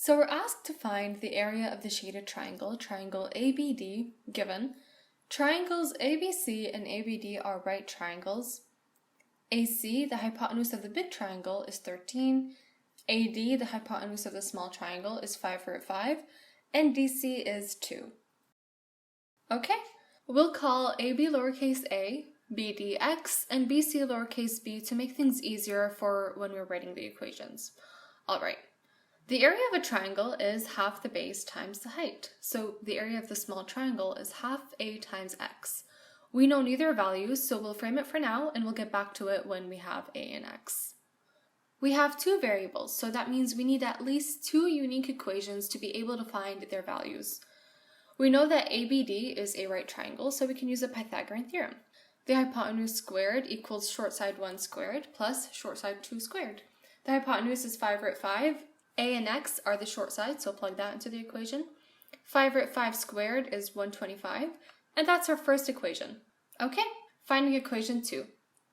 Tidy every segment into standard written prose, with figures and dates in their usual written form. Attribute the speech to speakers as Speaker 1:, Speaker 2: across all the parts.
Speaker 1: So we're asked to find the area of the shaded triangle, triangle ABD, given triangles ABC and ABD are right triangles. AC, the hypotenuse of the big triangle, is 13. AD, the hypotenuse of the small triangle, is 5 and DC is 2. Okay, we'll call AB lowercase a, BD x, and BC lowercase b to make things easier for when we're writing the equations. Alright, the area of a triangle is half the base times the height. So the area of the small triangle is half a times x. We know neither values, so we'll frame it for now and we'll get back to it when we have a and x. We have two variables, so that means we need at least two unique equations to be able to find their values. We know that ABD is a right triangle, so we can use the Pythagorean theorem. The hypotenuse squared equals short side 1 squared plus short side 2 squared. The hypotenuse is 5 A and x are the short sides, so plug that into the equation. 5 squared is 125, and that's our first equation. Okay, finding equation 2.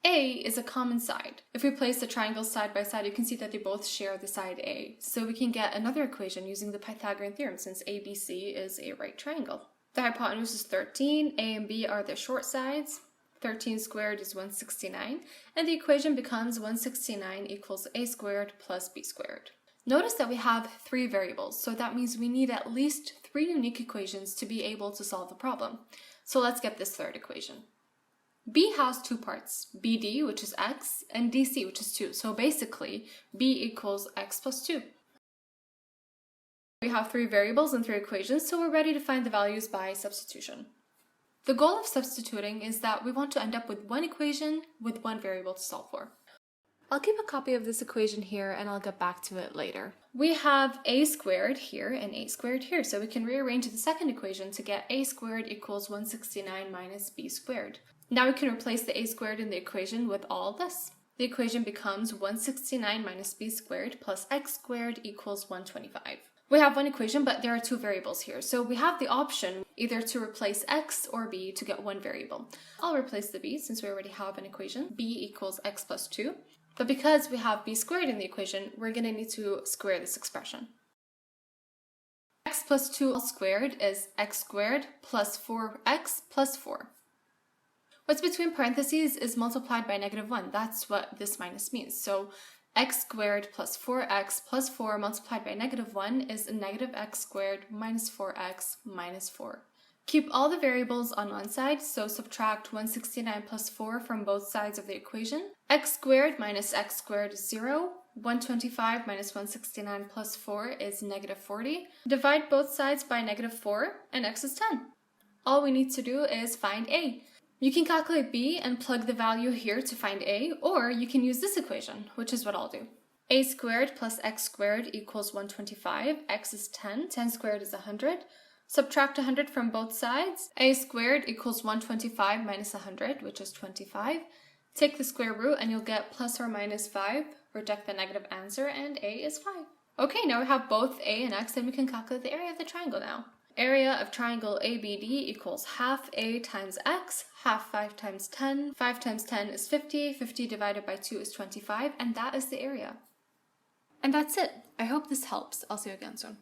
Speaker 1: A is a common side. If we place the triangles side by side, you can see that they both share the side A. So we can get another equation using the Pythagorean theorem since ABC is a right triangle. The hypotenuse is 13, A and B are the short sides. 13 squared is 169, and the equation becomes 169 equals A squared plus B squared. Notice that we have three variables, so that means we need at least three unique equations to be able to solve the problem. So let's get this third equation. B has two parts, BD, which is x, and DC, which is 2. So basically, B equals x plus 2. We have three variables and three equations, so we're ready to find the values by substitution. The goal of substituting is that we want to end up with one equation with one variable to solve for. I'll keep a copy of this equation here and I'll get back to it later. We have a squared here and a squared here, so we can rearrange the second equation to get a squared equals 169 minus b squared. Now we can replace the a squared in the equation with all this. The equation becomes 169 minus b squared plus x squared equals 125. We have one equation, but there are two variables here, so we have the option either to replace x or b to get one variable. I'll replace the b since we already have an equation. B equals x plus 2. But because we have b squared in the equation, we're going to need to square this expression. X plus 2 all squared is x squared plus 4x plus 4. What's between parentheses is multiplied by -1. That's what this minus means. So x squared plus 4x plus 4 multiplied by -1 is a negative x squared minus 4x minus 4. Keep all the variables on one side, so subtract 169 plus 4 from both sides of the equation. X squared minus x squared is 0. 125 minus 169 plus 4 is -40. Divide both sides by -4 and x is 10. All we need to do is find a. You can calculate b and plug the value here to find a, or you can use this equation, which is what I'll do. A squared plus x squared equals 125, x is 10, 10 squared is 100. Subtract 100 from both sides. A squared equals 125 minus 100, which is 25. Take the square root and you'll get plus or minus 5. Reject the negative answer and a is 5. Okay, now we have both a and x and we can calculate the area of the triangle now. Area of triangle ABD equals half a times x, half 5 times 10. 5 times 10 is 50, 50 divided by 2 is 25, and that is the area. And that's it. I hope this helps. I'll see you again soon.